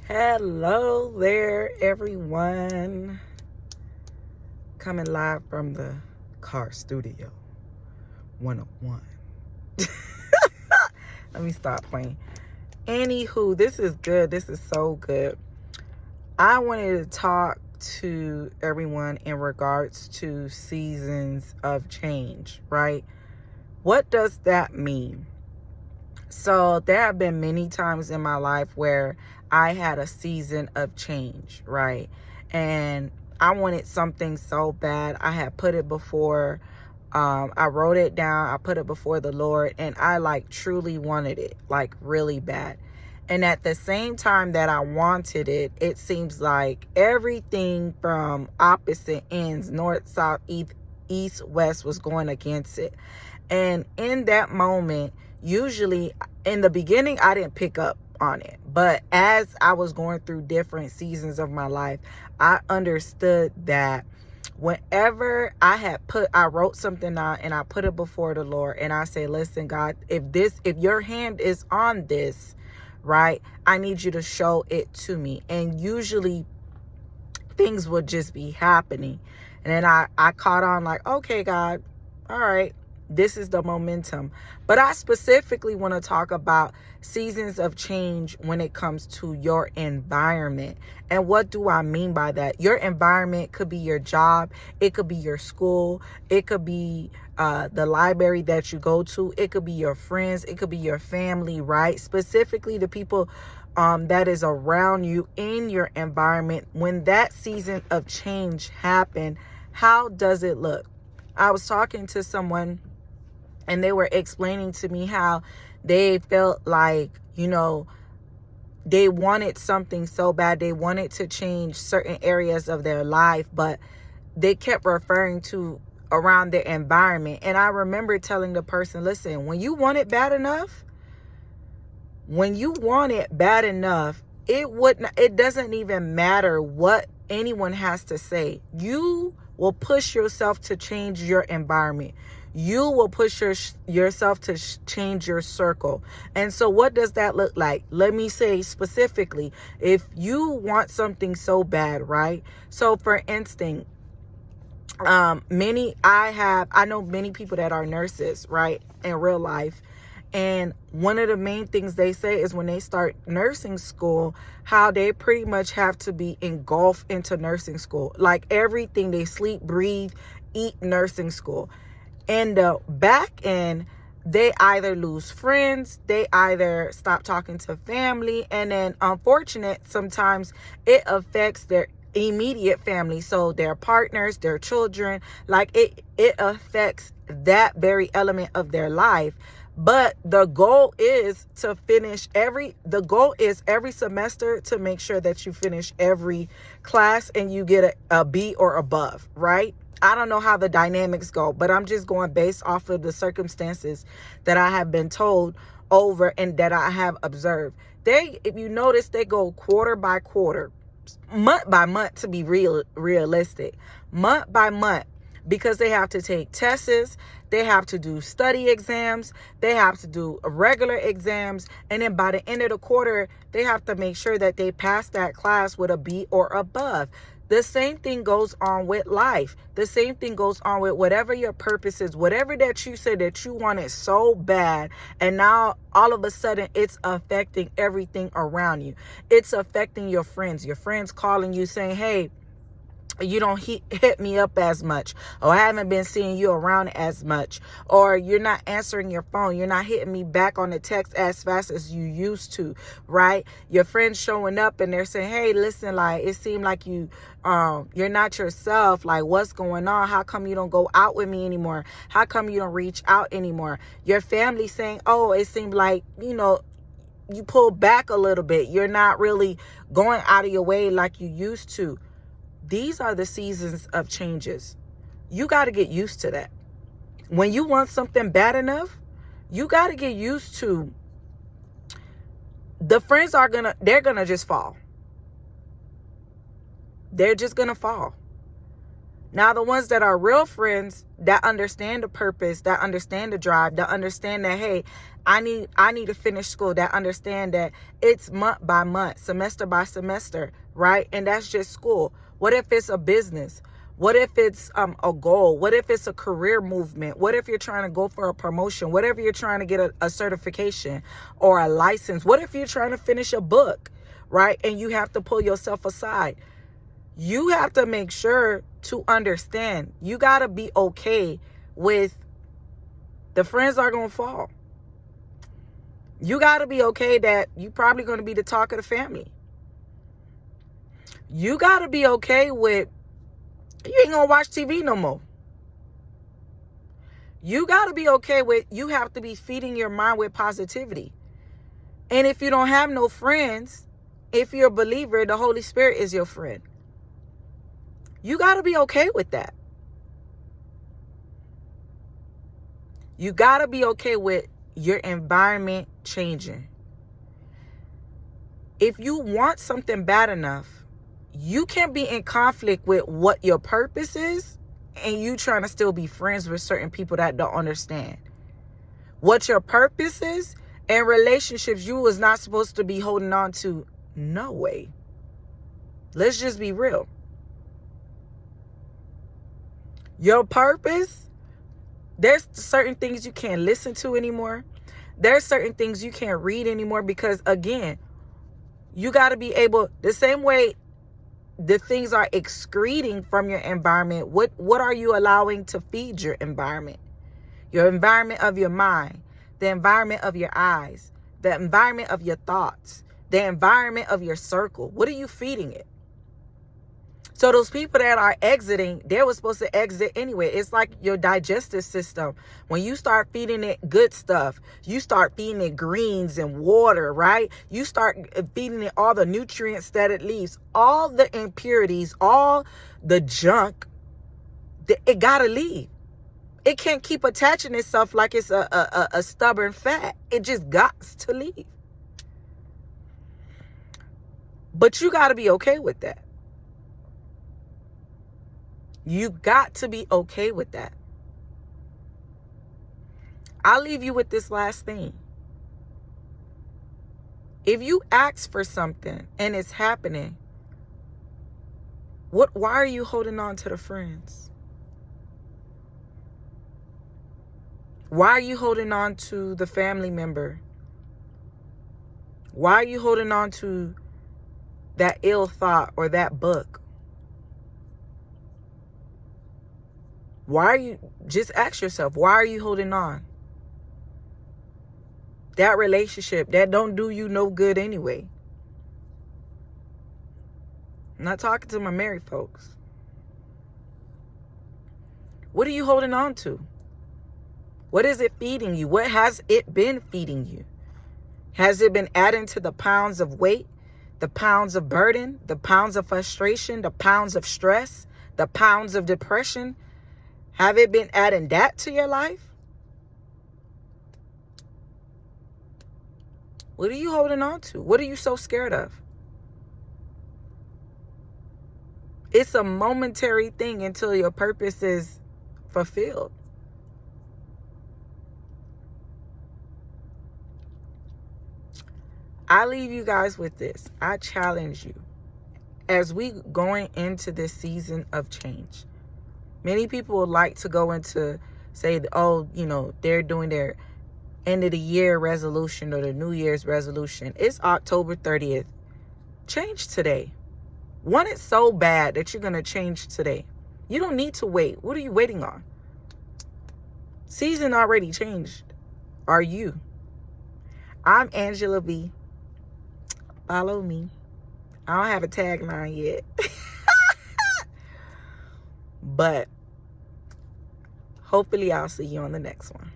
Hello there, everyone. Coming live from the car studio 101. Let me stop playing. Anywho, this is good. This is so good. I wanted to talk to everyone in regards to seasons of change, right? What does that mean? So there have been many times in my life where I had a season of change, right? And I wanted something so bad. I had put it before, I wrote it down, I put it before the Lord, and I truly wanted it, like really bad. And at the same time that I wanted it, it seems like everything from opposite ends, north, south, east, west, was going against it. And in that moment, usually in the beginning, I didn't pick up on it. But as I was going through different seasons of my life, I understood that whenever I wrote something out and I put it before the Lord and I say, listen, God, if your hand is on this, right, I need you to show it to me. And usually things would just be happening. And then I caught on like, okay, God, all right, this is the momentum. But I specifically want to talk about seasons of change when it comes to your environment. And what do I mean by that? Your environment could be your job. It could be your school. It could be the library that you go to. It could be your friends. It could be your family, right? Specifically the people that is around you in your environment. When that season of change happened, how does it look? I was talking to someone and they were explaining to me how they felt like, they wanted something so bad. They wanted to change certain areas of their life, but they kept referring to around their environment. And I remember telling the person, listen, when you want it bad enough, it doesn't even matter what anyone has to say. You will push yourself to change your environment. You will push yourself to change your circle. And so what does that look like? Let me say specifically, if you want something so bad, right? So for instance, I know many people that are nurses, right, in real life. And one of the main things they say is when they start nursing school, how they pretty much have to be engulfed into nursing school. Like everything, they sleep, breathe, eat nursing school. And the back end, they either lose friends, they either stop talking to family, and then sometimes it affects their immediate family. So their partners, their children, like it affects that very element of their life. But the goal is every semester to make sure that you finish every class and you get a B or above, right? I don't know how the dynamics go, but I'm just going based off of the circumstances that I have been told over and that I have observed. If you notice, they go quarter by quarter, month by month, to be realistic, month by month, because they have to take tests, they have to do study exams, they have to do regular exams, and then by the end of the quarter, they have to make sure that they pass that class with a B or above. The same thing goes on with life. The same thing goes on with whatever your purpose is, whatever that you said that you wanted so bad, and now all of a sudden it's affecting everything around you. It's affecting your friends calling you saying, hey, you don't hit me up as much, or I haven't been seeing you around as much, or you're not answering your phone, you're not hitting me back on the text as fast as you used to, right? Your friends showing up and they're saying, hey, listen, like it seemed like you're not yourself, like what's going on? How come you don't go out with me anymore? How come you don't reach out anymore? Your family saying, oh, it seemed like, you pull back a little bit, you're not really going out of your way like you used to. These are the seasons of changes. You got to get used to that. When you want something bad enough, you got to get used to the friends they're going to just fall. They're just going to fall. Now, the ones that are real friends that understand the purpose, that understand the drive, that understand that, hey, I need to finish school, that understand that it's month by month, semester by semester, right? And that's just school. What if it's a business? What if it's a goal? What if it's a career movement? What if you're trying to go for a promotion? What if you're trying to get a certification or a license? What if you're trying to finish a book, right? And you have to pull yourself aside. You have to make sure to understand. You got to be okay with the friends are going to fall. You got to be okay that you probably going to be the talk of the family. You got to be okay with you ain't going to watch TV no more. You got to be okay with you have to be feeding your mind with positivity. And if you don't have no friends, if you're a believer, the Holy Spirit is your friend. You got to be okay with that. You got to be okay with your environment changing. If you want something bad enough, you can't be in conflict with what your purpose is and you trying to still be friends with certain people that don't understand. What your purpose is and relationships you was not supposed to be holding on to. No way. Let's just be real. Your purpose, there's certain things you can't listen to anymore. There's certain things you can't read anymore because, again, you got to be able, the same way the things are excreting from your environment, what are you allowing to feed your environment? Your environment of your mind, the environment of your eyes, the environment of your thoughts, the environment of your circle. What are you feeding it? So those people that are exiting, they were supposed to exit anyway. It's like your digestive system. When you start feeding it good stuff, you start feeding it greens and water, right? You start feeding it all the nutrients that it leaves, all the impurities, all the junk, it got to leave. It can't keep attaching itself like it's a stubborn fat. It just got to leave. But you got to be okay with that. You got to be okay with that. I'll leave you with this last thing. If you ask for something and it's happening, why are you holding on to the friends? Why are you holding on to the family member? Why are you holding on to that ill thought or that book? Why are you, just ask yourself, why are you holding on? That relationship, that don't do you no good anyway. I'm not talking to my married folks. What are you holding on to? What is it feeding you? What has it been feeding you? Has it been adding to the pounds of weight, the pounds of burden, the pounds of frustration, the pounds of stress, the pounds of depression? Have it been adding that to your life? What are you holding on to? What are you so scared of? It's a momentary thing until your purpose is fulfilled. I leave you guys with this. I challenge you as we going into this season of change. Many people would like to go into, say, oh, they're doing their end of the year resolution or the New Year's resolution. It's October 30th. Change today. Want it so bad that you're going to change today. You don't need to wait. What are you waiting on? Season already changed. Are you? I'm Angela B. Follow me. I don't have a tagline yet. But hopefully I'll see you on the next one.